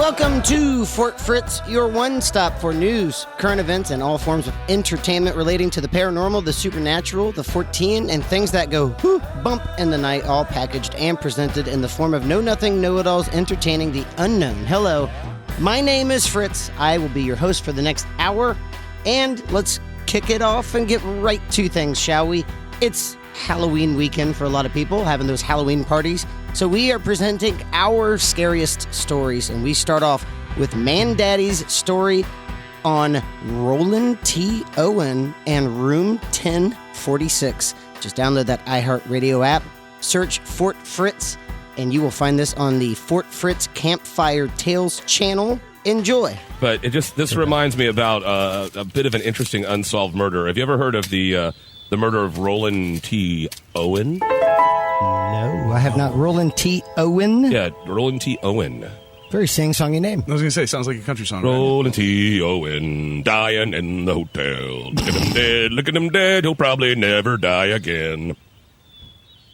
Welcome to Fort Fritz, your one-stop for news, current events, and all forms of entertainment relating to the paranormal, the supernatural, the Fortean, and things that go whoop, bump in the night, all packaged and presented in the form of know-nothing, know-it-alls entertaining the unknown. Hello, my name is Fritz. I will be your host for the next hour, and let's kick it off and get right to things, shall we? It's Halloween weekend for a lot of people, having those Halloween parties. So we are presenting our scariest stories, and we start off with Man Daddy's story on Roland T. Owen and Room 1046. Just download that iHeartRadio app, search Fort Fritz, and you will find this on the Fort Fritz Campfire Tales channel. Enjoy. But this reminds me about a bit of an interesting unsolved murder. Have you ever heard of the murder of Roland T. Owen? No, I have not. Roland T. Owen? Yeah, Roland T. Owen. Very sing-songy name. I was going to say, sounds like a country song. Roland T. Owen, dying in the hotel. Look at him dead, look at him dead. He'll probably never die again.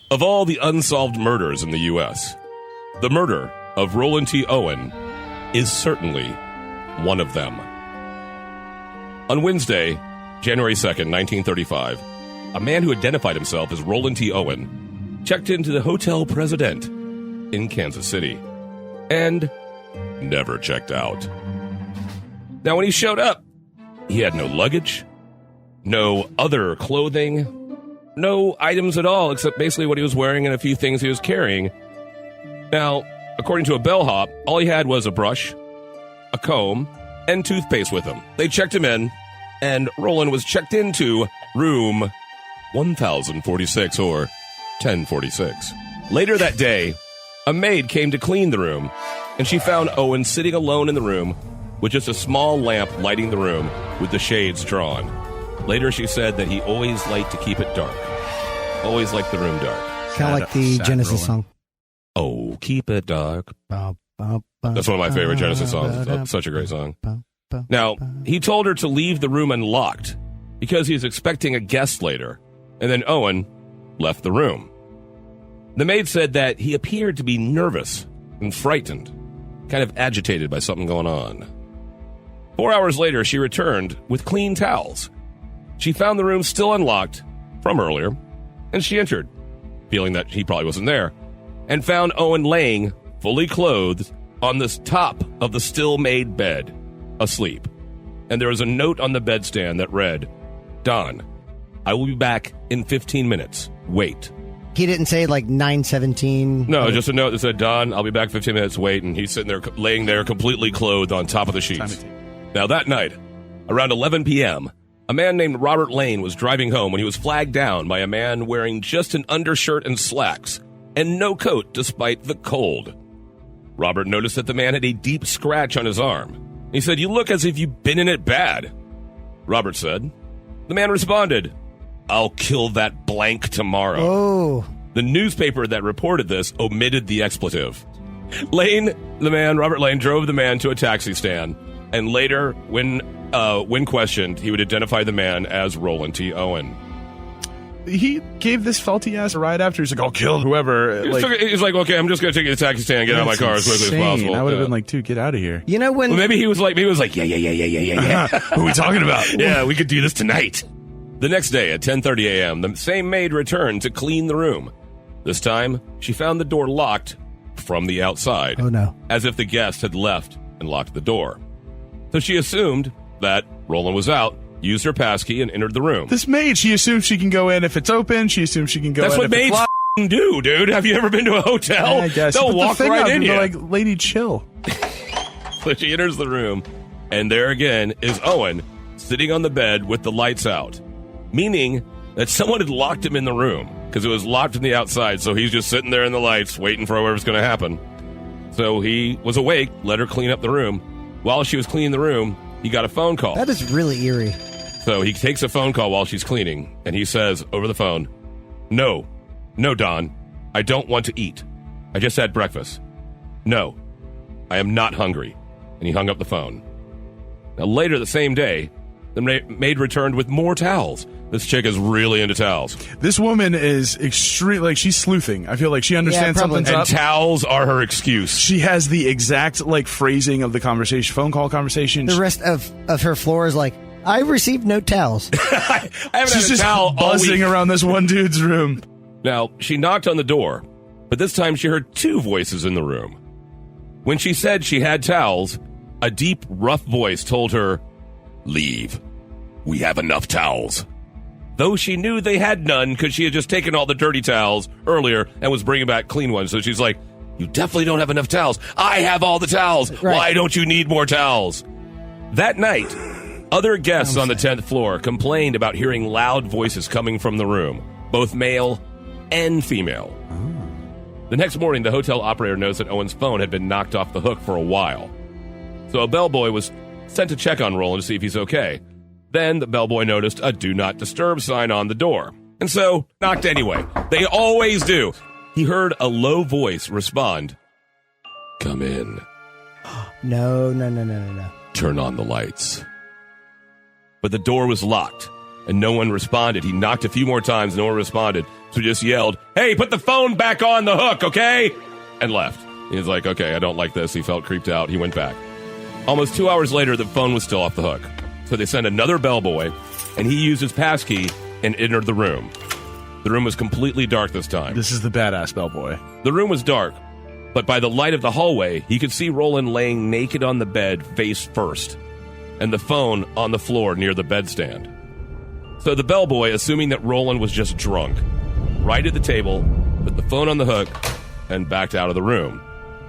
Of all the unsolved murders in the U.S., the murder of Roland T. Owen is certainly one of them. On Wednesday, January 2nd, 1935, a man who identified himself as Roland T. Owen checked into the Hotel President in Kansas City and never checked out. Now, when he showed up, he had no luggage, no other clothing, no items at all except basically what he was wearing and a few things he was carrying. Now, according to a bellhop, all he had was a brush, a comb, and toothpaste with him. They checked him in, and Roland was checked into room 1046 or 1046. Later that day, a maid came to clean the room, and she found Owen sitting alone in the room with just a small lamp lighting the room with the shades drawn. Later, she said that he always liked to keep it dark. Always liked the room dark. Kind of like the Genesis song. Oh, keep it dark. That's one of my favorite Genesis songs. It's such a great song. Now, he told her to leave the room unlocked because he was expecting a guest later, and then Owen left the room. The maid said that he appeared to be nervous and frightened, kind of agitated by something going on. 4 hours later, she returned with clean towels. She found the room still unlocked from earlier, and she entered, feeling that he probably wasn't there, and found Owen laying, fully clothed, on the top of the still-made bed, asleep. And there was a note on the bedstand that read, "Don, I will be back in 15 minutes. Wait." He didn't say like 9:17. No, just a note that said, "Don, I'll be back in 15 minutes. Wait." And he's sitting there, laying there completely clothed on top of the sheets. Now, that night, around 11 p.m., a man named Robert Lane was driving home when he was flagged down by a man wearing just an undershirt and slacks and no coat despite the cold. Robert noticed that the man had a deep scratch on his arm. He said, "You look as if you've been in it bad." Robert said. The man responded, "I'll kill that blank tomorrow." Oh. The newspaper that reported this omitted the expletive. Robert Lane drove the man to a taxi stand, and later, when questioned, he would identify the man as Roland T. Owen. He gave this faulty ass a ride after. He's like, "I'll kill whoever." He's like, "Okay, I'm just going to take you to the taxi stand and get out of my car as quickly as possible." I would have been like, "Dude, get out of here." You know when? Well, maybe he was like, yeah. Who are we talking about? Yeah, we could do this tonight. The next day at 10:30 a.m., the same maid returned to clean the room. This time, she found the door locked from the outside. Oh, no. As if the guest had left and locked the door. So she assumed that Roland was out, used her passkey, and entered the room. This maid, she assumes she can go in if it's open. She assumes she can go in if it's locked. That's what maids do, dude. Have you ever been to a hotel? Yeah, I guess. They'll walk right in you. They're like, "Lady, chill." So she enters the room, and there again is Owen sitting on the bed with the lights out. Meaning that someone had locked him in the room because it was locked from the outside, so he's just sitting there in the lights waiting for whatever's going to happen. So he was awake, let her clean up the room. While she was cleaning the room, he got a phone call. That is really eerie. So he takes a phone call while she's cleaning, and he says over the phone, No, Don, I don't want to eat. I just had breakfast. No, I am not hungry." And he hung up the phone. Now, later the same day, The maid returned with more towels. This chick is really into towels. This woman is extreme. Like, she's sleuthing. I feel like she understands something's and up. Towels are her excuse. She has the exact phrasing of the conversation, phone call conversation. The rest of her floor is like, I received no towels. I haven't She's had a just towel buzzing around this one dude's room. Now, she knocked on the door, but this time she heard two voices in the room. When she said she had towels, a deep, rough voice told her, "Leave. We have enough towels." Though she knew they had none because she had just taken all the dirty towels earlier and was bringing back clean ones. So she's like, "You definitely don't have enough towels. I have all the towels. Right. Why don't you need more towels?" That night, other guests on the 10th floor complained about hearing loud voices coming from the room, both male and female. The next morning, the hotel operator noticed that Owen's phone had been knocked off the hook for a while. So a bellboy was sent to check on Roland to see if he's okay. Then the bellboy noticed a do not disturb sign on the door. And so knocked anyway. They always do. He heard a low voice respond, "Come in. No. Turn on the lights." But the door was locked, and no one responded. He knocked a few more times, no one responded. So he just yelled, "Hey, put the phone back on the hook, okay?" And left. He was like, "Okay, I don't like this." He felt creeped out. He went back. Almost 2 hours later, the phone was still off the hook. So they sent another bellboy, and he used his passkey and entered the room. The room was completely dark this time. This is the badass bellboy. The room was dark, but by the light of the hallway, he could see Roland laying naked on the bed face first, and the phone on the floor near the bedstand. So the bellboy, assuming that Roland was just drunk, righted the table, put the phone on the hook, and backed out of the room.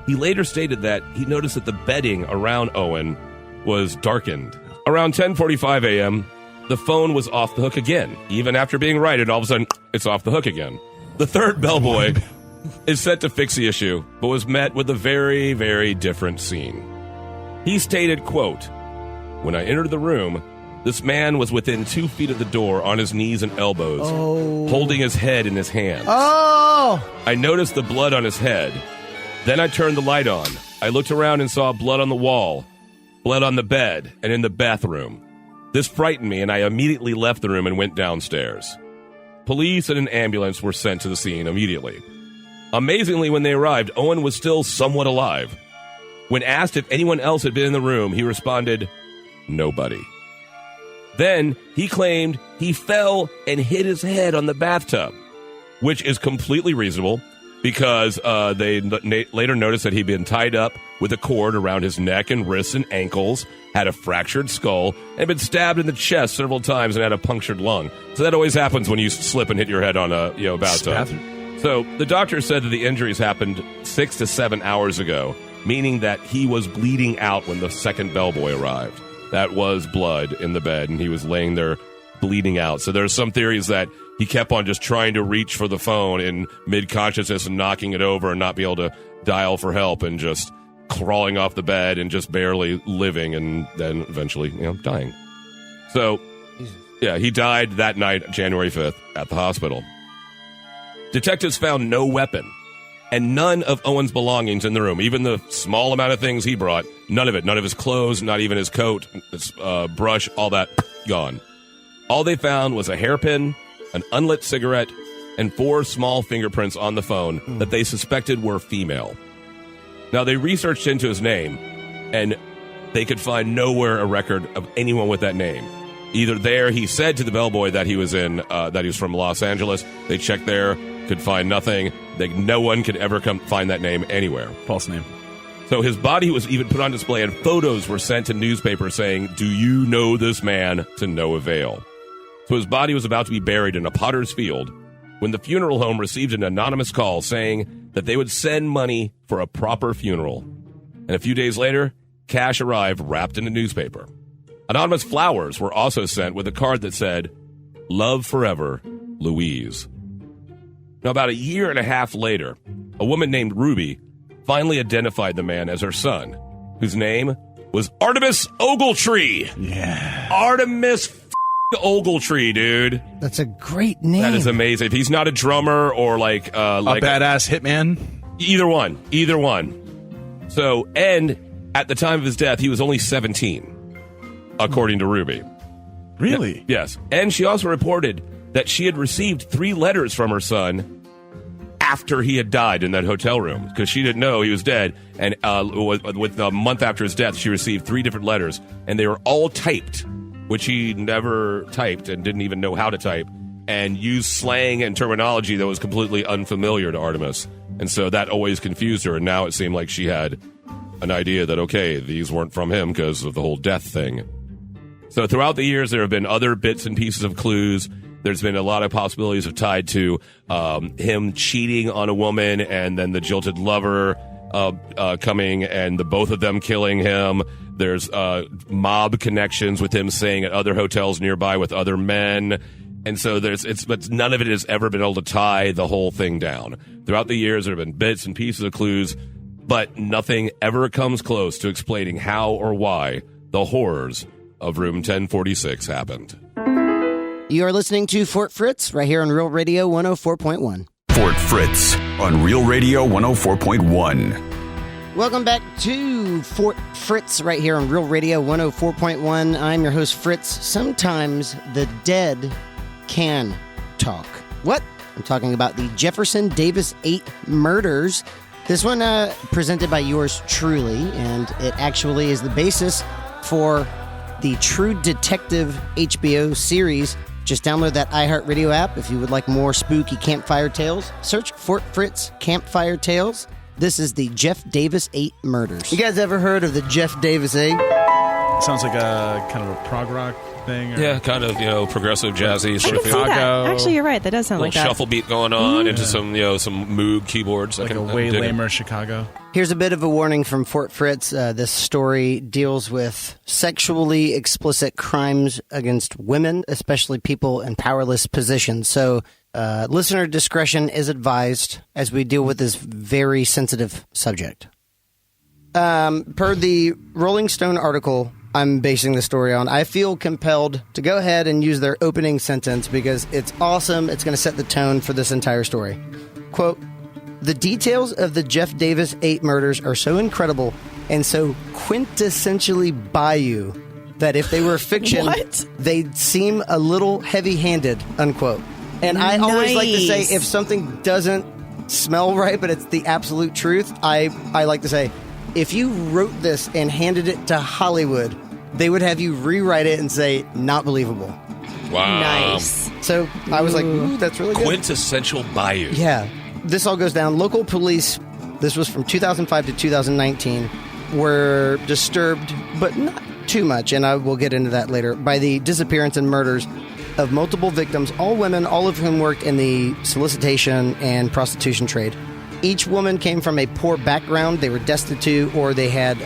He later stated that he noticed that the bedding around Owen was darkened. Around 10:45 a.m., the phone was off the hook again. Even after being righted, all of a sudden, it's off the hook again. The third bellboy is set to fix the issue, but was met with a very, very different scene. He stated, quote, "When I entered the room, this man was within 2 feet of the door on his knees and elbows, holding his head in his hands. Oh! I noticed the blood on his head. Then I turned the light on. I looked around and saw blood on the wall, blood on the bed, and in the bathroom. This frightened me, and I immediately left the room and went downstairs. Police and an ambulance were sent to the scene immediately. Amazingly, when they arrived, Owen was still somewhat alive. When asked if anyone else had been in the room, he responded, "Nobody." Then he claimed he fell and hit his head on the bathtub, which is completely reasonable because they later noticed that he'd been tied up with a cord around his neck and wrists and ankles, had a fractured skull, and been stabbed in the chest several times and had a punctured lung. So that always happens when you slip and hit your head on a bathtub. So the doctor said that the injuries happened 6 to 7 hours ago, meaning that he was bleeding out when the second bellboy arrived. That was blood in the bed, and he was laying there bleeding out. So there's some theories that he kept on just trying to reach for the phone in mid-consciousness and knocking it over and not be able to dial for help and just crawling off the bed and just barely living and then eventually, dying. So, yeah, he died that night, January 5th, at the hospital. Detectives found no weapon and none of Owen's belongings in the room, even the small amount of things he brought, none of it, none of his clothes, not even his coat, his brush, all that, gone. All they found was a hairpin, an unlit cigarette, and 4 small fingerprints on the phone that they suspected were female. Now, they researched into his name, and they could find nowhere a record of anyone with that name. Either there, he said to the bellboy that he was from Los Angeles. They checked there, could find nothing. No one could ever come find that name anywhere. False name. So his body was even put on display, and photos were sent to newspapers saying, "Do you know this man?" to no avail. So his body was about to be buried in a potter's field when the funeral home received an anonymous call saying that they would send money for a proper funeral. And a few days later, cash arrived wrapped in a newspaper. Anonymous flowers were also sent with a card that said, "Love forever, Louise." Now, about a year and a half later, a woman named Ruby finally identified the man as her son, whose name was Artemis Ogletree. Yeah. Artemis Ogletree, dude. That's a great name. That is amazing. If he's not a drummer or like a badass hitman. Either one. So, and at the time of his death, he was only 17, according to Ruby. Really? Yes. And she also reported that she had received 3 letters from her son after he had died in that hotel room, because she didn't know he was dead. And with a month after his death, she received 3 different letters, and they were all typed, which he never typed and didn't even know how to type, and used slang and terminology that was completely unfamiliar to Artemis. And so that always confused her, and now it seemed like she had an idea that, okay, these weren't from him because of the whole death thing. So throughout the years, there have been other bits and pieces of clues. There's been a lot of possibilities of tied to him cheating on a woman, and then the jilted lover coming and the both of them killing him. There's mob connections with him staying at other hotels nearby with other men. And so but none of it has ever been able to tie the whole thing down. Throughout the years, there have been bits and pieces of clues, but nothing ever comes close to explaining how or why the horrors of Room 1046 happened. You are listening to Fort Fritz right here on Real Radio 104.1. Fort Fritz on Real Radio 104.1. Welcome back to Fort Fritz right here on Real Radio 104.1. I'm your host, Fritz. Sometimes the dead can talk. What? I'm talking about the Jefferson Davis 8 murders. This one presented by yours truly, and it actually is the basis for the True Detective HBO series. Just download that iHeartRadio app if you would like more spooky campfire tales. Search Fort Fritz Campfire Tales. This is the Jeff Davis 8 murders. You guys ever heard of the Jeff Davis 8? Sounds like a kind of a prog rock thing. Or Yeah, kind of, progressive, jazzy sort I of can thing. see that. Actually, you're right. That does sound A like little that. shuffle beat going on into some Moog keyboards. like a I way dig it. lamer Chicago. Here's a bit of a warning from Fort Fritz. This story deals with sexually explicit crimes against women, especially people in powerless positions. So listener discretion is advised as we deal with this very sensitive subject. Per the Rolling Stone article I'm basing the story on, I feel compelled to go ahead and use their opening sentence because it's awesome. It's going to set the tone for this entire story. Quote, "The details of the Jeff Davis 8 murders are so incredible and so quintessentially bayou that if they were fiction, What? they'd seem a little heavy-handed," unquote. And I always like to say, Nice. if something doesn't smell right, but it's the absolute truth, I like to say, if you wrote this and handed it to Hollywood, they would have you rewrite it and say, not believable. Wow. Nice. So I was like, ooh, that's really good. Quintessential bayou. Yeah. This all goes down. Local police, this was from 2005 to 2019, were disturbed, but not too much, and I will get into that later, by the disappearance and murders of multiple victims, all women, all of whom worked in the solicitation and prostitution trade. Each woman came from a poor background. They were destitute, or they had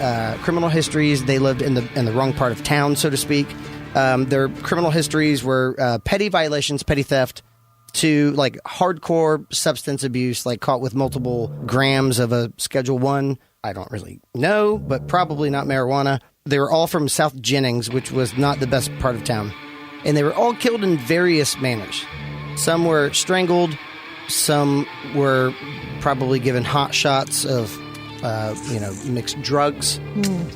criminal histories. They lived in the wrong part of town, so to speak. Their criminal histories were petty violations, petty theft, to like hardcore substance abuse, like caught with multiple grams of a Schedule 1. I don't really know, but probably not marijuana. They were all from South Hijinx, which was not the best part of town. And they were all killed in various manners. Some were strangled. Some were probably given hot shots of, mixed drugs.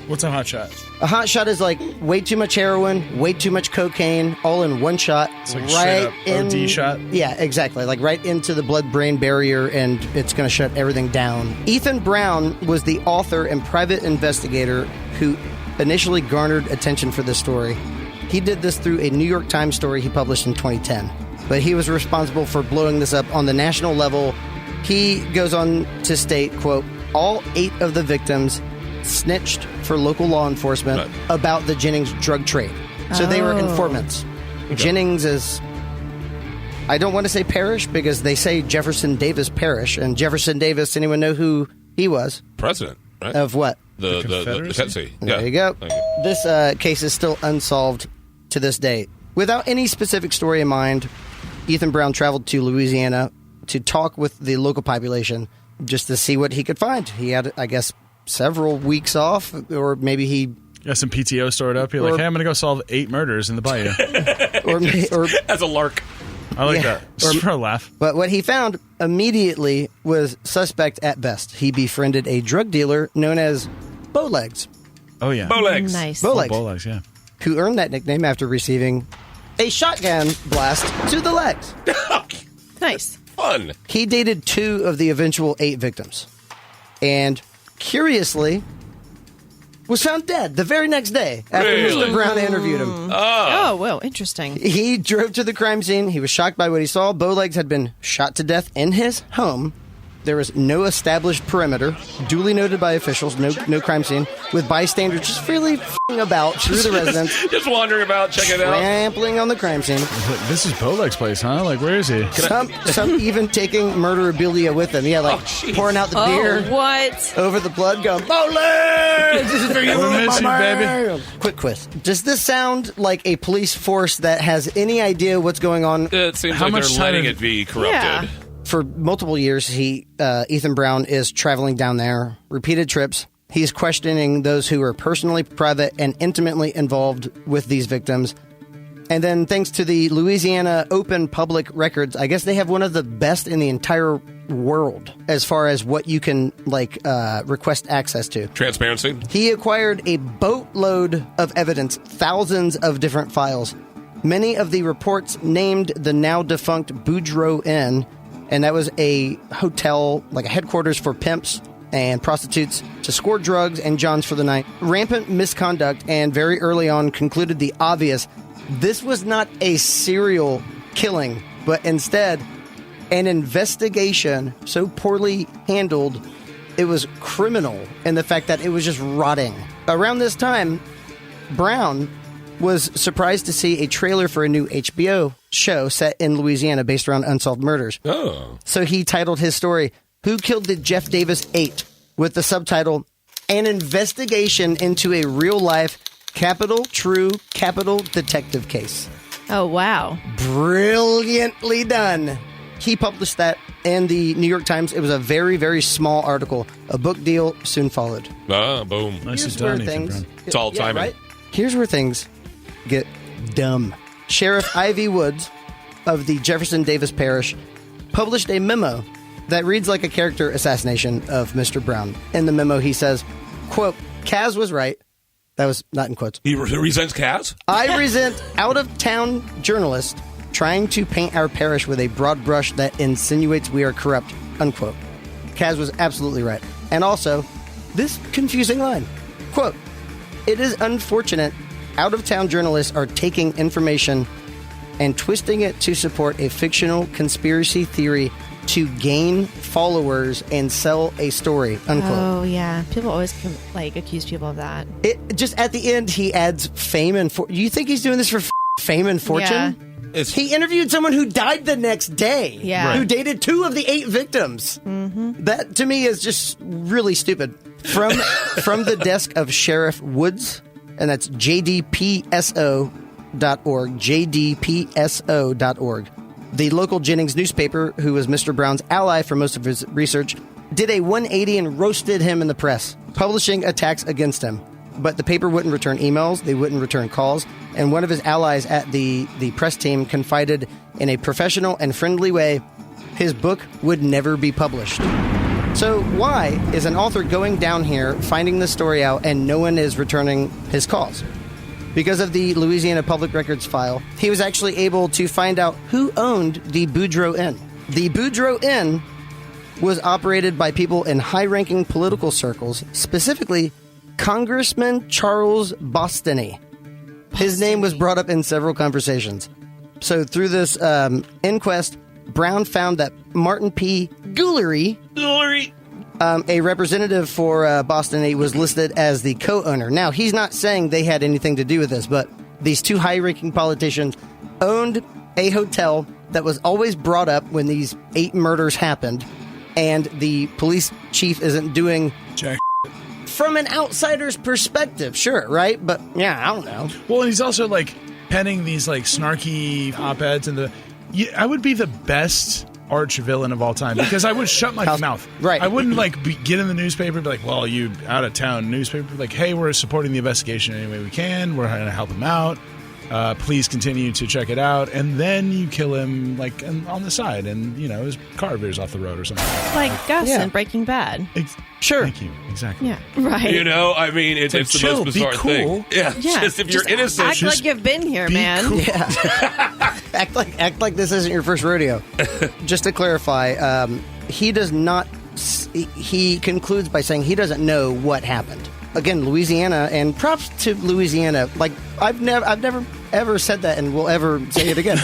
What's a hot shot? A hot shot is like way too much heroin, way too much cocaine, all in one shot. It's like straight up OD shot? Yeah, exactly. Like right into the blood-brain barrier, and it's going to shut everything down. Ethan Brown was the author and private investigator who initially garnered attention for this story. He did this through a New York Times story he published in 2010. But he was responsible for blowing this up on the national level. He goes on to state, quote, "All 8 of the victims snitched for local law enforcement about the Jennings drug trade." So they were informants. Jennings is, I don't want to say parish because they say Jefferson Davis Parish. And Jefferson Davis, anyone know who he was? President, right? Of what? The Confederacy? Yeah. There you go. Thank you. This case is still unsolved to this day. Without any specific story in mind, Ethan Brown traveled to Louisiana to talk with the local population just to see what he could find. He had, I guess, several weeks off, or maybe he... Got some PTO stored up. You're like, hey, I'm going to go solve 8 murders in the bayou. or As a lark. I like Yeah. that. Just for a laugh. But what he found immediately was suspect at best. He befriended a drug dealer known as Bowlegs, Oh, yeah. Bowlegs. Nice. Bowlegs, Bowlegs, yeah. who earned that nickname after receiving a shotgun blast to the legs. Nice. Fun. He dated 2 of the eventual 8 victims. And curiously, was found dead the very next day after Really? Mr. Brown interviewed him. Oh, well, interesting. He drove to the crime scene. He was shocked by what he saw. Bowlegs had been shot to death in his home. There was no established perimeter, duly noted by officials, no crime scene, with bystanders just freely f***ing about through the residence, Just wandering about, checking it out. trampling on the crime scene. This is Boleg's place, huh? Like, where is he? Some even taking murderabilia with them. Yeah, like jeez. pouring out the Oh, beer what? over the blood, going, Bowlegs! This is for you, We miss you, my baby. man." Quick quiz. Does this sound like a police force that has any idea what's going on? It seems How like much they're time letting have- it be corrupted. Yeah. For multiple years, Ethan Brown is traveling down there, repeated trips. He's questioning those who are personally, private, and intimately involved with these victims. And then thanks to the Louisiana Open Public Records, I guess they have one of the best in the entire world as far as what you can request access to. Transparency. He acquired a boatload of evidence, thousands of different files. Many of the reports named the now defunct Boudreaux Inn, and that was a hotel, like a headquarters for pimps and prostitutes to score drugs and johns for the night. Rampant misconduct, and very early on concluded the obvious. This was not a serial killing, but instead an investigation so poorly handled, it was criminal in the fact that it was just rotting. Around this time, Brown was surprised to see a trailer for a new HBO show set in Louisiana based around unsolved murders. Oh. So he titled his story, Who Killed the Jeff Davis 8? With the subtitle, An Investigation into a Real-Life Capital True Capital Detective Case. Oh, wow. Brilliantly done. He published that in the New York Times. It was a very, very small article. A book deal soon followed. Boom. Nicely Here's done, where Ethan things... Brown. It's all timing. Right? Here's where things get dumb. Sheriff Ivy Woods of the Jefferson Davis Parish published a memo that reads like a character assassination of Mr. Brown. In the memo, he says, quote, Kaz was right. That was not in quotes. He resents Kaz? I resent out-of-town journalists trying to paint our parish with a broad brush that insinuates we are corrupt, unquote. Kaz was absolutely right. And also, this confusing line, quote, it is unfortunate out-of-town journalists are taking information and twisting it to support a fictional conspiracy theory to gain followers and sell a story, unquote. Oh, yeah. People always accuse people of that. It just at the end, he adds fame and you think he's doing this for fame and fortune? Yeah. He interviewed someone who died the next day. Yeah. Right. Who dated 2 of the 8 victims. Mm-hmm. That, to me, is just really stupid. From the desk of Sheriff Woods, and that's jdpso.org, jdpso.org. The local Jennings newspaper, who was Mr. Brown's ally for most of his research, did a 180 and roasted him in the press, publishing attacks against him. But the paper wouldn't return emails, they wouldn't return calls, and one of his allies at the press team confided in a professional and friendly way his book would never be published. So why is an author going down here, finding the story out, and no one is returning his calls? Because of the Louisiana Public Records file, he was actually able to find out who owned the Boudreaux Inn. The Boudreaux Inn was operated by people in high-ranking political circles, specifically Congressman Charles Bostany. His name was brought up in several conversations. So through this inquest, Brown found that Martin P. Goolery, a representative for Bostany, was listed as the co-owner. Now, he's not saying they had anything to do with this, but these 2 high-ranking politicians owned a hotel that was always brought up when these 8 murders happened, and the police chief isn't doing... Jack. From an outsider's perspective, sure, right? But, yeah, I don't know. Well, and he's also, penning these, snarky op-eds and I would be the best arch villain of all time because I would shut my mouth. Right. I wouldn't get in the newspaper and be like, well, you out of town newspaper, hey, we're supporting the investigation any way we can. We're going to help them out. Please continue to check it out. And then you kill him like on the side, and his car veers off the road or something. Like Gus Yeah. in Breaking Bad. Sure. Thank you. Exactly. Yeah, right. I mean, it's like, the chill, most be bizarre cool. thing. Yeah, Yeah, just if you're innocent. Act like you've been here, Be man. cool. Yeah. act like this isn't your first rodeo. Just to clarify, he does not. He concludes by saying he doesn't know what happened. Again, Louisiana, and props to Louisiana. Like I've never ever said that, and will ever say it again.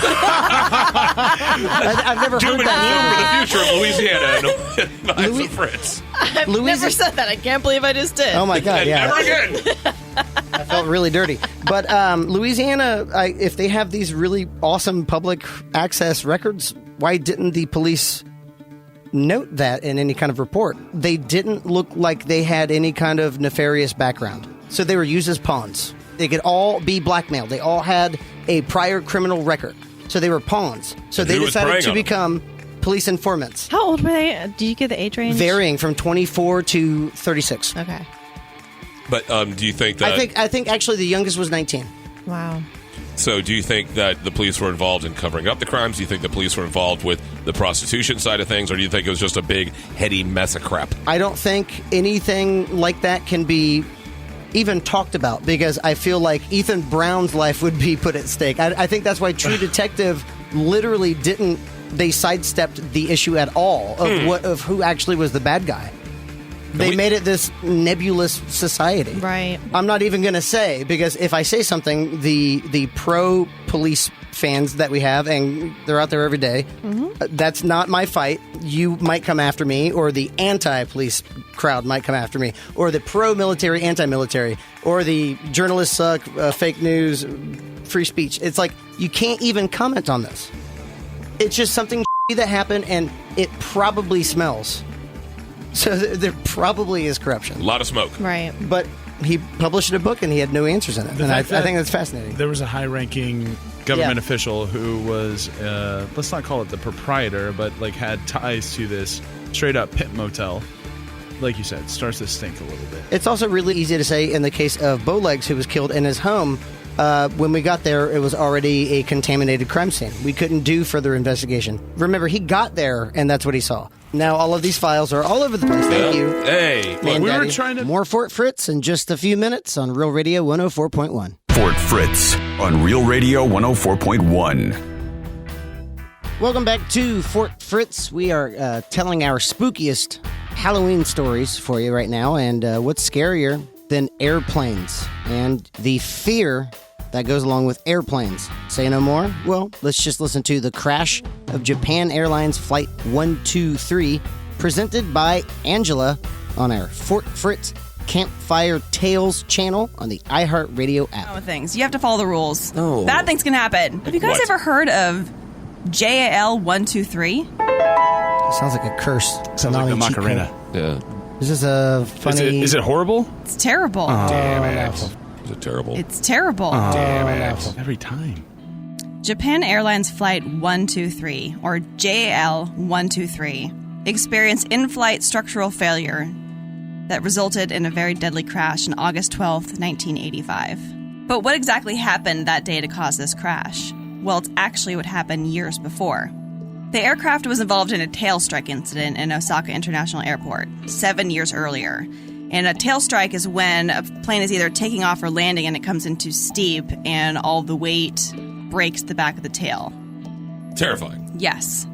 I've never Doom heard and that. gloom for the future of Louisiana and vibes of Fritz. I've never said that. I can't believe I just did. Oh my God! And Yeah, never again. I felt really dirty. But Louisiana, if they have these really awesome public access records, why didn't the police note that in any kind of report? They didn't look like they had any kind of nefarious background. So they were used as pawns. They could all be blackmailed. They all had a prior criminal record. So they were pawns. So And they who was decided preying to on them? become police informants, How old were they? Did you get the age range? varying from 24 to 36. Okay. But do you think that? I think actually the youngest was 19. Wow. So do you think that the police were involved in covering up the crimes? Do you think the police were involved with the prostitution side of things? Or do you think it was just a big, heady mess of crap? I don't think anything like that can be even talked about, because I feel like Ethan Brown's life would be put at stake. I think that's why True Detective literally didn't. They sidestepped the issue at all of who actually was the bad guy. They made it this nebulous society. Right. I'm not even going to say, because if I say something, the pro-police fans that we have, and they're out there every day, that's not my fight. You might come after me, or the anti-police crowd might come after me, or the pro-military, anti-military, or the journalists suck, fake news, free speech. It's like, you can't even comment on this. It's just something that happened, and it probably smells. So there probably is corruption. A lot of smoke. Right. But he published a book and he had no answers in it. And I think that's fascinating. There was a high-ranking government official who was, let's not call it the proprietor, but like had ties to this straight-up pimp motel. Like you said, starts to stink a little bit. It's also really easy to say in the case of Bowlegs, who was killed in his home. When we got there, it was already a contaminated crime scene. We couldn't do further investigation. Remember, he got there, and that's what he saw. Now, all of these files are all over the place. Thank you. Hey, Man we were Daddy. trying to- More Fort Fritz in just a few minutes on Real Radio 104.1. Fort Fritz on Real Radio 104.1. Welcome back to Fort Fritz. We are telling our spookiest Halloween stories for you right now. And what's scarier than airplanes and the fear that goes along with airplanes? Say no more? Well, let's just listen to the crash of Japan Airlines Flight 123, presented by Angela on our Fort Fritz Campfire Tales channel on the iHeartRadio app. With things. You have to follow the rules. Oh. Bad things can happen. Have you guys What? ever heard of JAL 123? Sounds like a curse. Sounds like the Macarena. Yeah. Is this a funny... Is it horrible? It's terrible. Damn it. Is it terrible? It's terrible. Damn it. Every time. Japan Airlines Flight 123, or JAL 123, experienced in-flight structural failure that resulted in a very deadly crash on August 12th, 1985. But what exactly happened that day to cause this crash? Well, it's actually what happened years before. The aircraft was involved in a tail strike incident in Osaka International Airport 7 years earlier. And a tail strike is when a plane is either taking off or landing and it comes in too steep and all the weight breaks the back of the tail. Terrifying. Yes.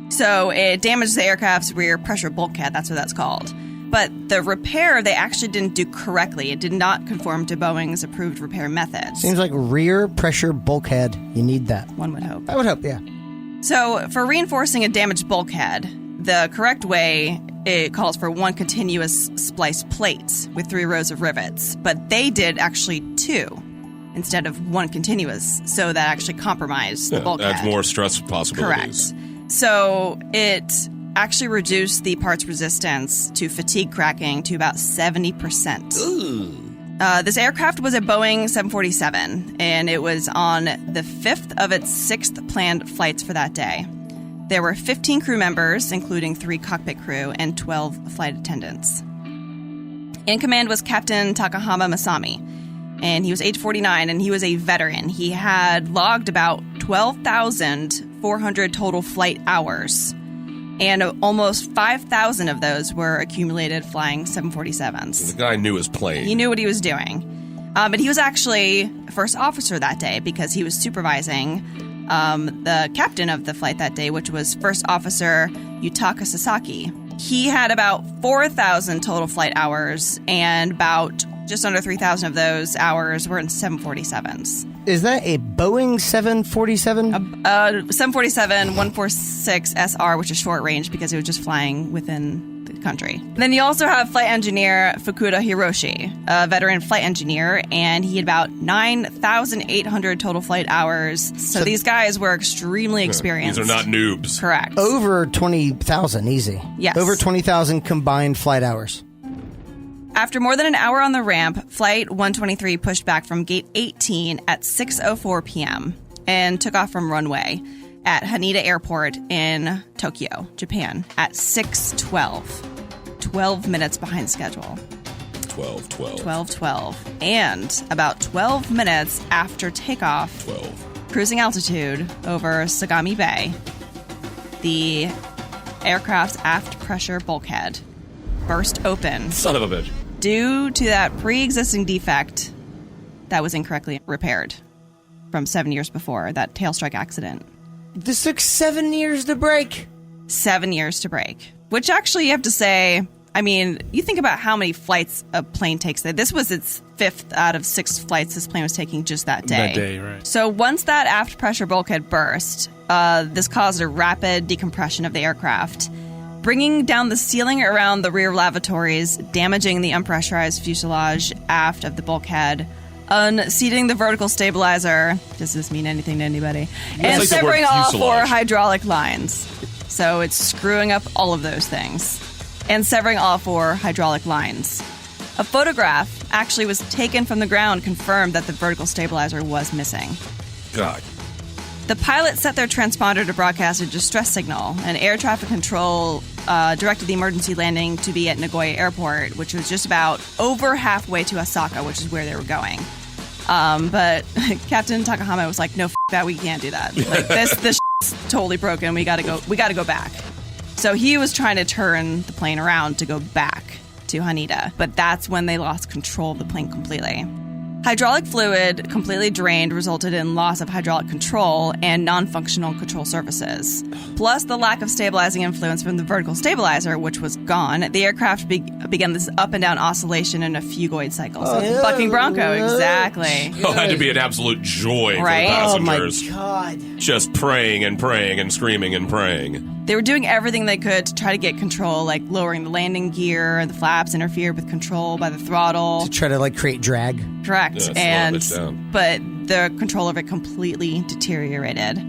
So it damaged the aircraft's rear pressure bulkhead. That's what that's called. But the repair they actually didn't do correctly. It did not conform to Boeing's approved repair methods. Seems like rear pressure bulkhead. You need that. One would hope. I would hope, yeah. So for reinforcing a damaged bulkhead, the correct way, it calls for one continuous spliced plate with 3 rows of rivets. But they did actually 2 instead of one continuous. So that actually compromised the bulkhead. Adds more stress possibilities. Correct. So it actually reduced the part's resistance to fatigue cracking to about 70%. This aircraft was a Boeing 747, and it was on the 5th of its 6th planned flights for that day. There were 15 crew members, including 3 cockpit crew, and 12 flight attendants. In command was Captain Takahama Masami. and he was age 49, and he was a veteran. He had logged about 12,400 total flight hours, and almost 5,000 of those were accumulated flying 747s. The guy knew his plane. He knew what he was doing. But he was actually first officer that day because he was supervising the captain of the flight that day, which was First Officer Yutaka Sasaki. He had about 4,000 total flight hours, and about just under 3,000 of those hours were in 747s. Is that a Boeing 747? 747-146 SR, which is short range because it was just flying within the country. Then you also have flight engineer Fukuda Hiroshi, a veteran flight engineer, and he had about 9,800 total flight hours. So these guys were extremely experienced. These are not noobs. Correct. Over 20,000, easy. Yes. Over 20,000 combined flight hours. After more than an hour on the ramp, Flight 123 pushed back from Gate 18 at 6:04 p.m. and took off from runway at Haneda Airport in Tokyo, Japan, at 6:12. 12 minutes behind schedule. 12:12. And about 12 minutes after takeoff, 12. cruising altitude over Sagami Bay, the aircraft's aft pressure bulkhead burst open. Son of a bitch. Due to that pre-existing defect that was incorrectly repaired from 7 years before, that tail strike accident. This took 7 years to break. 7 years to break. Which actually you have to say, I mean, you think about how many flights a plane takes. This was its 5th out of 6 flights this plane was taking just that day. That day, right. So once that aft pressure bulkhead burst, this caused a rapid decompression of the aircraft, bringing down the ceiling around the rear lavatories, damaging the unpressurized fuselage aft of the bulkhead, unseating the vertical stabilizer. Does this mean anything to anybody? And like the severing word all 4 fuselage. hydraulic lines. So it's screwing up all of those things. And severing all 4 hydraulic lines. A photograph actually was taken from the ground, confirmed that the vertical stabilizer was missing. God. The pilot set their transponder to broadcast a distress signal, and air traffic control directed the emergency landing to be at Nagoya Airport, which was just about over halfway to Osaka, which is where they were going. But Captain Takahama was like, "No, that, we can't do that. Like, this is totally broken. We gotta go back." So he was trying to turn the plane around to go back to Haneda, but that's when they lost control of the plane completely. Hydraulic fluid completely drained resulted in loss of hydraulic control and non-functional control surfaces. Plus the lack of stabilizing influence from the vertical stabilizer, which was gone, the aircraft began this up and down oscillation in a fugoid cycle. So it's bucking Bronco, exactly. Oh, it had to be an absolute joy Right? for the Oh my passengers. God. Just praying and praying and screaming and praying. They were doing everything they could to try to get control, like lowering the landing gear, and the flaps interfered with control by the throttle. To try to create drag. Correct. Yeah, slow and it down. but the control of it completely deteriorated.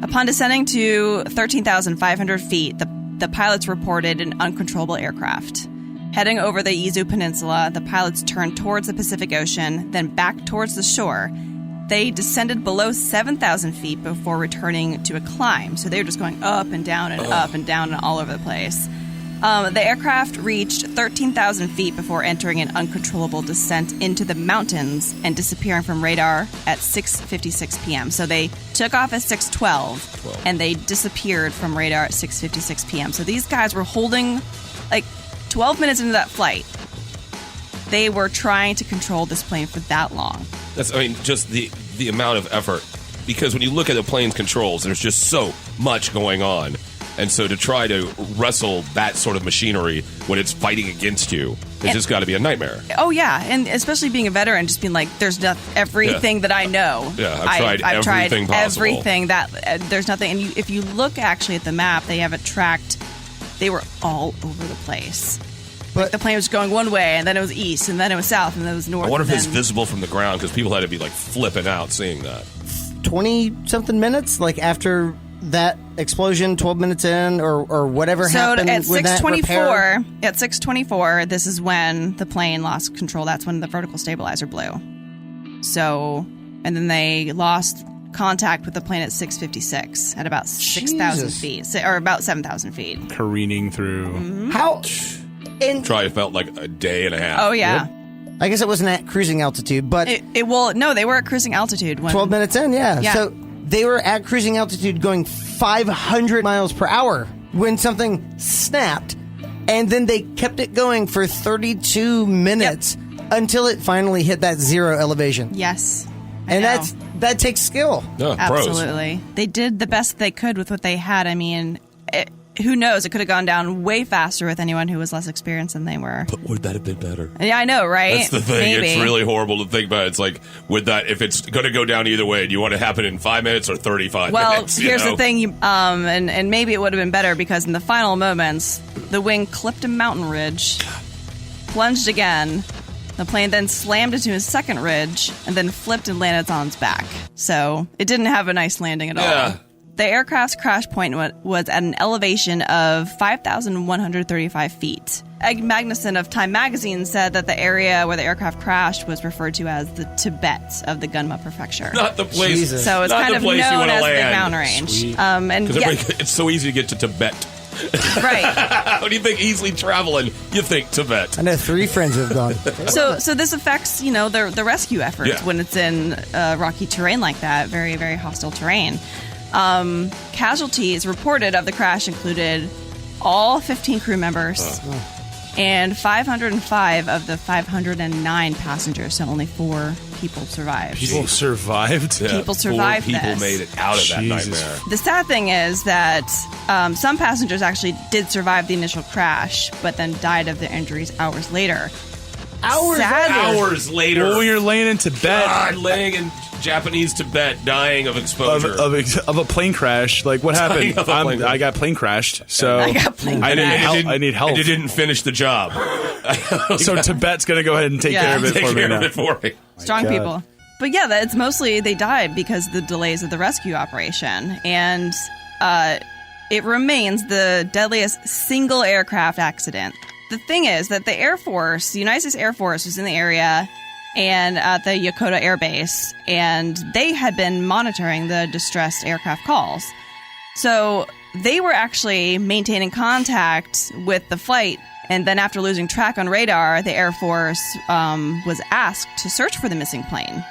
Upon descending to 13,500 feet, the pilots reported an uncontrollable aircraft. Heading over the Izu Peninsula, the pilots turned towards the Pacific Ocean, then back towards the shore. They descended below 7,000 feet before returning to a climb. So they were just going up and down and up and down and all over the place. The aircraft reached 13,000 feet before entering an uncontrollable descent into the mountains and disappearing from radar at 6:56 p.m. So they took off at 6:12 and they disappeared from radar at 6:56 p.m. So these guys were holding, 12 minutes into that flight, they were trying to control this plane for that long. Just the amount of effort. Because when you look at the plane's controls, there's just so much going on. And so to try to wrestle that sort of machinery when it's fighting against you, it's just got to be a nightmare. Oh, yeah. And especially being a veteran, just being like, there's everything that I know. Yeah, I've tried everything possible. Everything that, there's nothing. And if you look actually at the map, they have it tracked. They were all over the place. But the plane was going one way, and then it was east, and then it was south, and then it was north. I wonder if it's visible from the ground, because people had to be flipping out seeing that. 20-something minutes, after that explosion, 12 minutes in, or whatever happened at with that repair? At 6:24, this is when the plane lost control. That's when the vertical stabilizer blew. So, and then they lost contact with the plane at 6:56 at about 6,000 feet, or about 7,000 feet. Careening through. How? Probably felt like a day and a half. Oh, yeah. I guess it wasn't at cruising altitude, but No, they were at cruising altitude. 12 minutes in, yeah. Yeah. So they were at cruising altitude going 500 miles per hour when something snapped, and then they kept it going for 32 minutes until it finally hit that zero elevation. Yes. And I know. that takes skill. Yeah, pros. Absolutely. They did the best they could with what they had. I mean, who knows? It could have gone down way faster with anyone who was less experienced than they were. But would that have been better? Yeah, I know, right? That's the thing. Maybe. It's really horrible to think about. It's like, with that, if it's going to go down either way, do you want it to happen in 5 minutes or 35 minutes? Well, here's the thing, and maybe it would have been better because in the final moments, the wing clipped a mountain ridge, plunged again. The plane then slammed into a second ridge and then flipped and landed on its back. So it didn't have a nice landing at all. The aircraft's crash point was at an elevation of 5,135 feet. Ed Magnuson of Time magazine said that the area where the aircraft crashed was referred to as the Tibet of the Gunma Prefecture. Not the place. Jesus. So it's not kind the of place you known wanna as the land. mountain range. Sweet. And Because it's so easy to get to Tibet. right. How do you think easily traveling? You think Tibet. I know 3 friends who have gone. So this affects, the rescue efforts Yeah. when it's in rocky terrain like that, very, very hostile terrain. Casualties reported of the crash included all 15 crew members and 505 of the 509 passengers, so only 4 people survived. People survived? Yeah, People survived 4 people this. made it out of that Jesus. nightmare. The sad thing is that some passengers actually did survive the initial crash, but then died of their injuries hours later. Hours later. Well, when you're laying in Tibet God, laying in Japanese Tibet, dying of exposure. of a plane crash, like what happened? Dying of a plane I got plane crashed, so I got plane I need help. I need help. And you didn't finish the job. So Tibet's gonna go ahead and take care of it Take for me care now. of it for me. Strong God. people. But yeah, it's mostly they died because of the delays of the rescue operation. And it remains the deadliest single aircraft accident. The thing is that the United States Air Force was in the area and at the Yokota Air Base, and they had been monitoring the distressed aircraft calls. So they were actually maintaining contact with the flight. And then after losing track on radar, the Air Force was asked to search for the missing plane.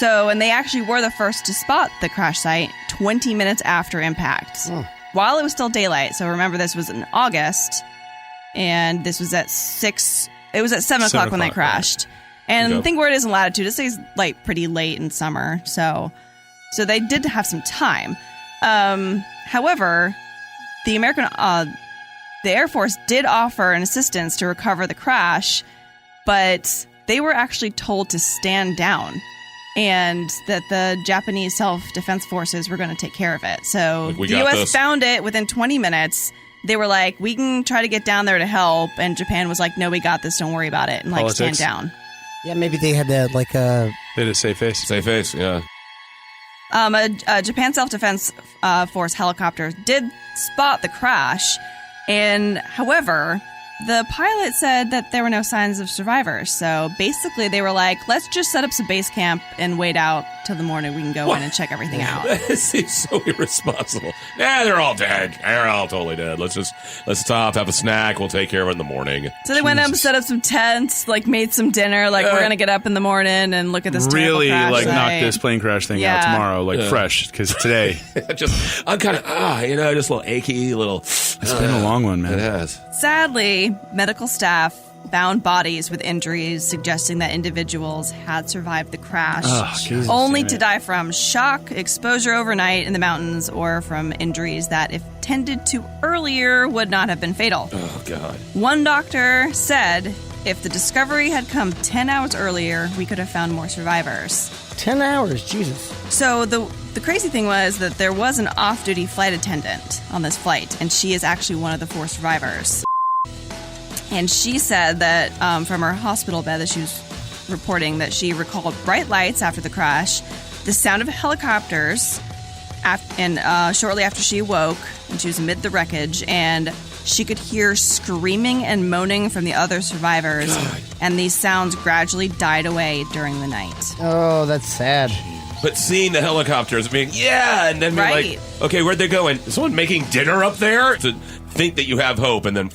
And they actually were the first to spot the crash site 20 minutes after impact, while it was still daylight. So remember, this was in August, and this was at 7 o'clock when they crashed. And I think where it is in latitude, it stays like pretty late in summer. So they did have some time. However, the Air Force did offer an assistance to recover the crash, but they were actually told to stand down and that the Japanese self-defense forces were going to take care of it. So Like, we the got U.S. this. found it within 20 minutes. They were like, we can try to get down there to help. And Japan was like, no, we got this. Don't worry about it. And stand down. Yeah, maybe they had to, They had a safe face. Safe face, yeah. A Japan self-defense force helicopter did spot the crash. And however, the pilot said that there were no signs of survivors. So basically they were like, let's just set up some base camp and wait out till the morning. We can go in and check everything out. That seems so irresponsible. Yeah, they're all dead. They're all totally dead. Let's stop, have a snack. We'll take care of it in the morning. So they went up, set up some tents, made some dinner. We're going to get up in the morning and look at this Really, terrible crash knock site. this plane crash thing out tomorrow, fresh, because today I'm kind of, just a little achy, it's been a long one, man. It has. Sadly, medical staff found bodies with injuries suggesting that individuals had survived the crash, Jesus, only damn to it. die from shock, exposure overnight in the mountains, or from injuries that, if tended to earlier, would not have been fatal. Oh, God. One doctor said if the discovery had come 10 hours earlier, we could have found more survivors. 10 hours, Jesus. So the crazy thing was that there was an off-duty flight attendant on this flight, and she is actually one of the 4 survivors. And she said that from her hospital bed that she was reporting that she recalled bright lights after the crash, the sound of helicopters, and shortly after she awoke, and she was amid the wreckage, and she could hear screaming and moaning from the other survivors, and these sounds gradually died away during the night. Oh, that's sad. But seeing the helicopters being, and then being Right. like, okay, where'd they go? And is someone making dinner up there? To think that you have hope, and then...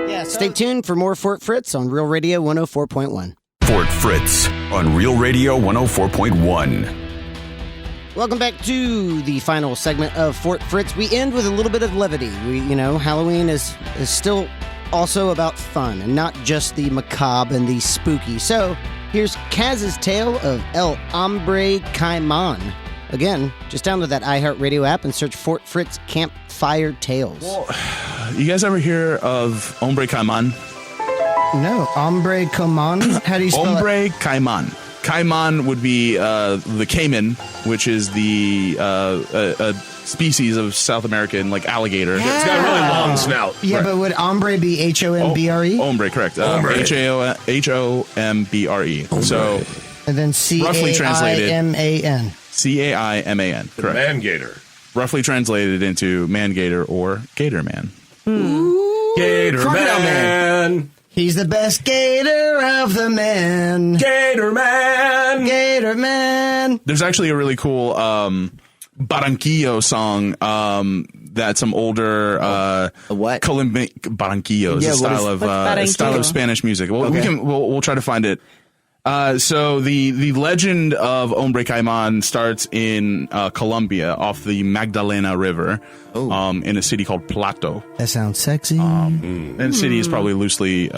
Yeah, stay tuned for more Fort Fritz on Real Radio 104.1. Fort Fritz on Real Radio 104.1. Welcome back to the final segment of Fort Fritz. We end with a little bit of levity. Halloween is still also about fun and not just the macabre and the spooky. So here's Kaz's tale of El Hombre Caiman. Again, just download that iHeartRadio app and search Fort Fritz Campfire Tales. Well, you guys ever hear of Hombre Caiman? No, Hombre Caiman? How do you spell Hombre Caiman. Caiman would be the caiman, which is the species of South American alligator. It's got a really long snout. Yeah, right. But would hombre be Hombre? Hombre, correct. Hombre. Hombre. So, and then Caiman. Caiman. Correct. Man-gator. Roughly translated into man-gator or gator man. Gator man. He's the best gator of the men. Gator man. Gator man. There's actually a really cool Barranquillo song that some older what? Colombian Barranquillo is a style of Spanish music. Well, okay. we'll try to find it. So the legend of Hombre Caiman starts in Colombia off the Magdalena River, in a city called Plato. That sounds sexy. And the city is probably loosely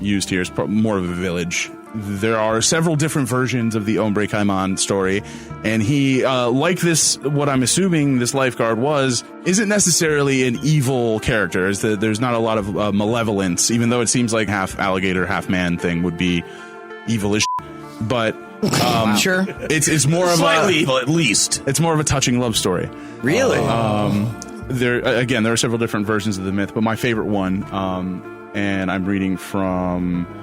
used here. It's more of a village. There are several different versions of the Hombre Caiman story, and he, like this, what I'm assuming this lifeguard isn't necessarily an evil character. There's not a lot of malevolence, even though it seems like half alligator, half man thing would be evil as shit. But sure, it's more of slightly evil, at least. It's more of a touching love story. Really? There are several different versions of the myth, but my favorite one, and I'm reading from.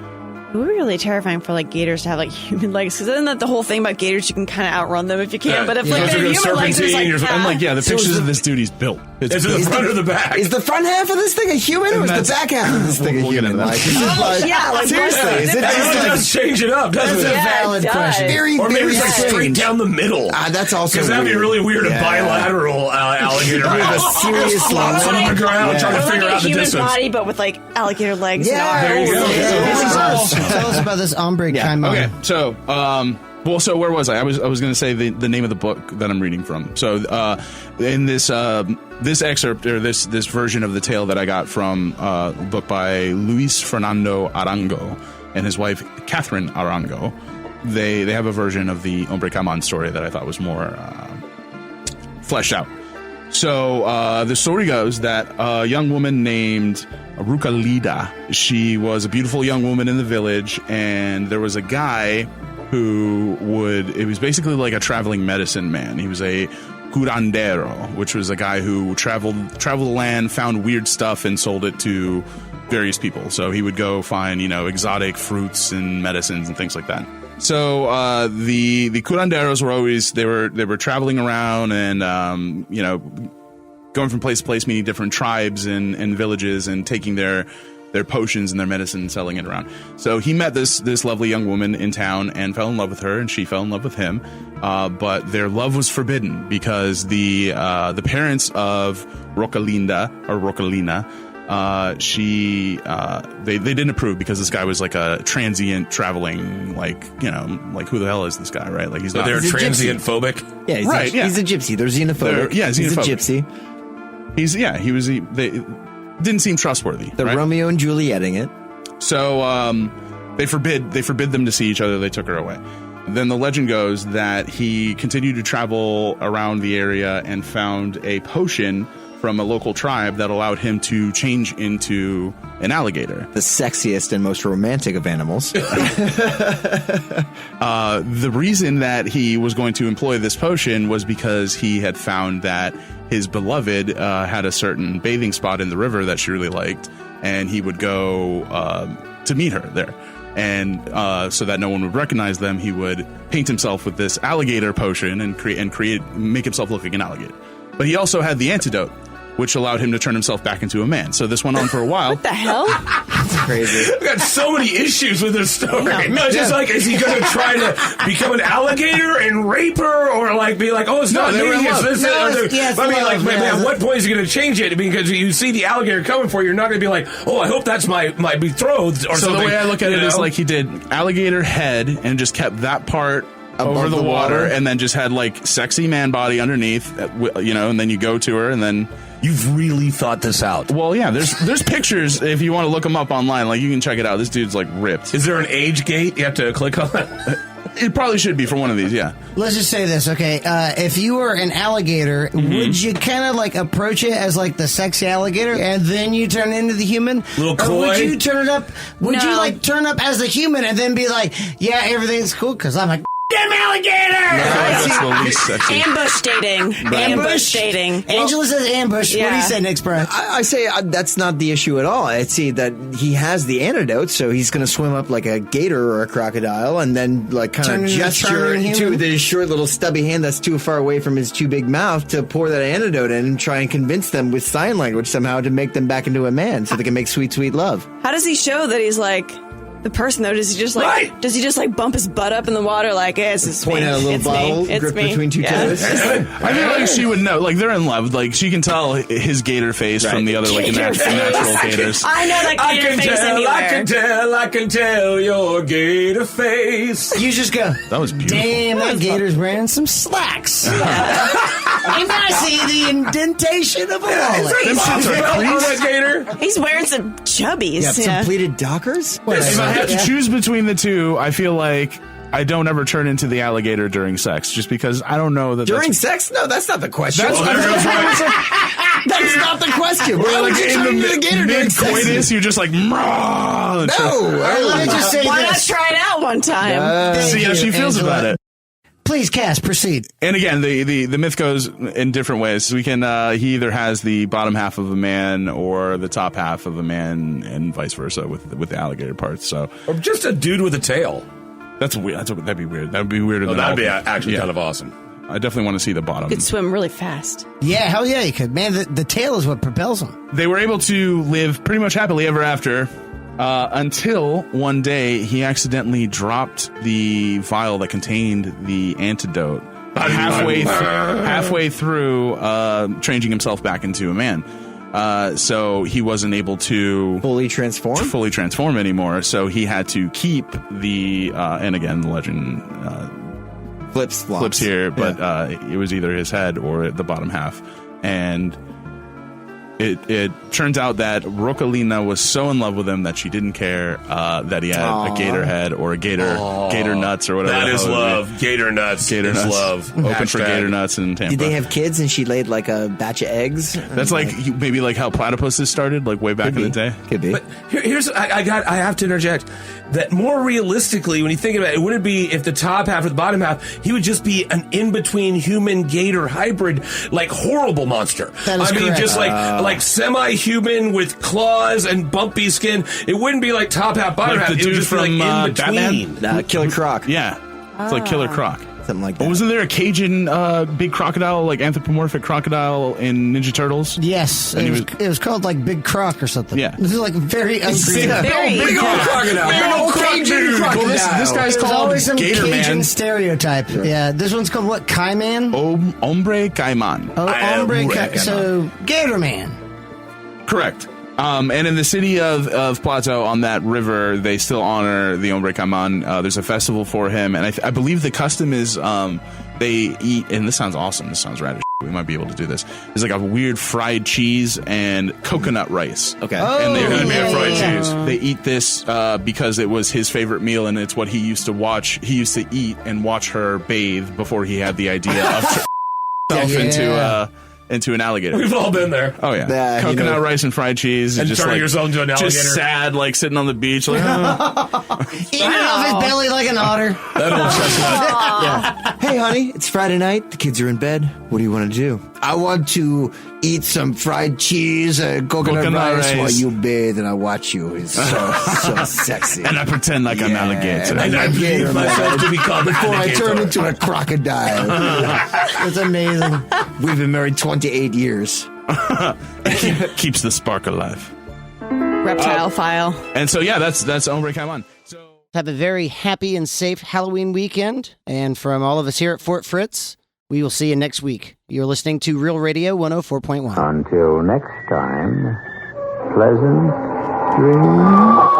It would be really terrifying for gators to have human legs, because isn't that the whole thing about gators? You can kind of outrun them if you can, but if they have human legs, it's I'm the pictures of this dude he's built. It's in the front or the back? Is the front half of this thing a human, or is the back half of this thing a human? It Seriously, does change it up, doesn't that's it? a valid question. Very, Or maybe very it's straight strange. down the middle. That's also because that'd be weird. really weird. A bilateral alligator With a serious flops on the ground trying to figure out the human distance. body, but with alligator legs. Yeah, and all. There you go. Tell us about this Hombre Caiman. Okay, so so where was I? I was going to say the name of the book that I'm reading from. So in this excerpt, or this version of the tale that I got from a book by Luis Fernando Arango and his wife Catherine Arango, they have a version of the Hombre Caiman story that I thought was more fleshed out. So the story goes that a young woman named Rucalida, she was a beautiful young woman in the village, and there was a guy who it was basically like a traveling medicine man. He was a curandero, which was a guy who traveled the land, found weird stuff, and sold it to various people. So he would go find, exotic fruits and medicines and things like that. So the curanderos were always they were traveling around and going from place to place, meeting different tribes and villages, and taking their potions and their medicine and selling it around. So he met this lovely young woman in town and fell in love with her, and she fell in love with him. But their love was forbidden because the parents of Rocalinda or Rocalina, they didn't approve, because this guy was like a transient traveling, who the hell is this guy, right? Like he's not. They're transient phobic. Yeah, he's a gypsy. They're xenophobic. He's a xenophobic. gypsy. They didn't seem trustworthy. They're right? Romeo and Julieting it. So they forbid them to see each other. They took her away. Then the legend goes that he continued to travel around the area and found a potion from a local tribe that allowed him to change into an alligator. The sexiest and most romantic of animals. The reason that he was going to employ this potion was because he had found that his beloved had a certain bathing spot in the river that she really liked, and he would go to meet her there. And so that no one would recognize them, he would paint himself with this alligator potion and make himself look like an alligator. But he also had the antidote, which allowed him to turn himself back into a man. So this went on for a while. What the hell? crazy. I've got so many issues with this story. No, it's just like, is he going to try to become an alligator and rape her, or like be like, oh, it's not me, it's this. At what point is he going to change it? Because you see the alligator coming for you, you're not going to be like, oh, I hope that's my betrothed or something. So the way I look at it is like he did alligator head and just kept that part over the water, and then just had like sexy man body underneath, and then you go to her, and then you've really thought this out. Well, yeah, there's pictures if you want to look them up online. Like, you can check it out. This dude's like ripped. Is there an age gate you have to click on? It probably should be for one of these, yeah. Let's just say this, okay? If you were an alligator, would you kind of like approach it as like the sexy alligator, and then you turn into the human? Little coy? Or would you turn it up? Would you like turn up as the human and then be like, yeah, everything's cool because I'm a damn alligator? That's the least sexy. Ambush dating. Ambush dating. Angela says ambush. What do you say, Nick Spry? I say that's not the issue at all. I see that he has the antidote, so he's going to swim up like a gator or a crocodile, and then like kind of gesture to the short little stubby hand that's too far away from his too big mouth to pour that antidote in and try and convince them with sign language somehow to make them back into a man so they can make sweet, sweet love. How does he show that he's like the person, though? Does he just like bump his butt up in the water like, hey, it's point me. out a little it's bottle, me. grip me. between two toes? I feel like she would know. Like, they're in love. Like, she can tell his gator face from the other like natural gators. I know that gator face anywhere. I can tell your gator face. You just go, that was beautiful. Damn, that gator's wearing some slacks. And I see the indentation of a wallet. That gator? He's wearing some chubbies. Yeah, some pleated Dockers? If I have to choose between the two, I feel like I don't ever turn into the alligator during sex, just because I don't know that during sex? No, that's not the question. That's not the question. We're like in the mid-coitus, you're just like, no. Let me just say Why not try it out one time? See how she feels about it. Please, Cass, proceed. And again, the myth goes in different ways. We can he either has the bottom half of a man or the top half of a man, and vice versa with the alligator parts. So, or just a dude with a tail. That's weird. That'd be weird. That would be weirder. That'd be actually kind of awesome. I definitely want to see the bottom. You could swim really fast. Yeah, hell yeah, you could. Man, the tail is what propels them. They were able to live pretty much happily ever after. Until one day he accidentally dropped the vial that contained the antidote halfway through changing himself back into a man. So he wasn't able to fully transform anymore. So he had to keep the and again, the legend flips here, but it was either his head or the bottom half, and it turns out that Rocolina was so in love with him that she didn't care that he had a gator head or a gator nuts or whatever. That is love. Gator nuts. Gator nuts. Love. Open for gator nuts in Tampa. Did they have kids and she laid like a batch of eggs? That's like maybe like how platypuses started, like way back in the day. Could be. But here's I have to interject that more realistically, when you think about it, would it be if the top half or the bottom half, he would just be an in-between human gator hybrid, like horrible monster. That is correct. Just like semi-human with claws and bumpy skin. It wouldn't be like top half, bottom half. The dude just from in between. Batman? Killer Croc. Yeah. It's like Killer Croc. Something like that. But wasn't there a Cajun big crocodile, like anthropomorphic crocodile in Ninja Turtles? Yes. It was called like Big Croc or something. Yeah. This is like very uncreative. Big old crocodile. Big old Cajun crocodile. This guy's There's called always some Gator Cajun Man. stereotype. Yeah. This one's called what? Caiman? Hombre Caiman. Oh, Hombre Caiman. So, Gator Man. Correct. And in the city of Plato, on that river, they still honor the Hombre Caiman. There's a festival for him, and I believe the custom is they eat, and this sounds awesome, this sounds rad as shit. We might be able to do this. There's like a weird fried cheese and coconut rice. Okay. And they made fried cheese. They eat this because it was his favorite meal, and it's what he used to watch. He used to eat and watch her bathe before he had the idea of himself into an alligator. We've all been there. Oh yeah, coconut rice and fried cheese, and just turning like, yourself into an alligator. just sad, like sitting on the beach, like Eating off his belly like an otter. That old chestnut. Yeah. Hey, honey, it's Friday night. The kids are in bed. What do you want to do? I want to eat some fried cheese and coconut rice while you bathe and I watch you. It's so sexy. and I pretend like I'm an alligator. And I believe myself to be called before I alligator. turn into a crocodile. It's amazing. We've been married 28 years. Keeps the spark alive. reptile file. And so, yeah, that's Hombre Caiman. So Have a very happy and safe Halloween weekend. And from all of us here at Fort Fritz, we will see you next week. You're listening to Real Radio 104.1. Until next time, pleasant dreams.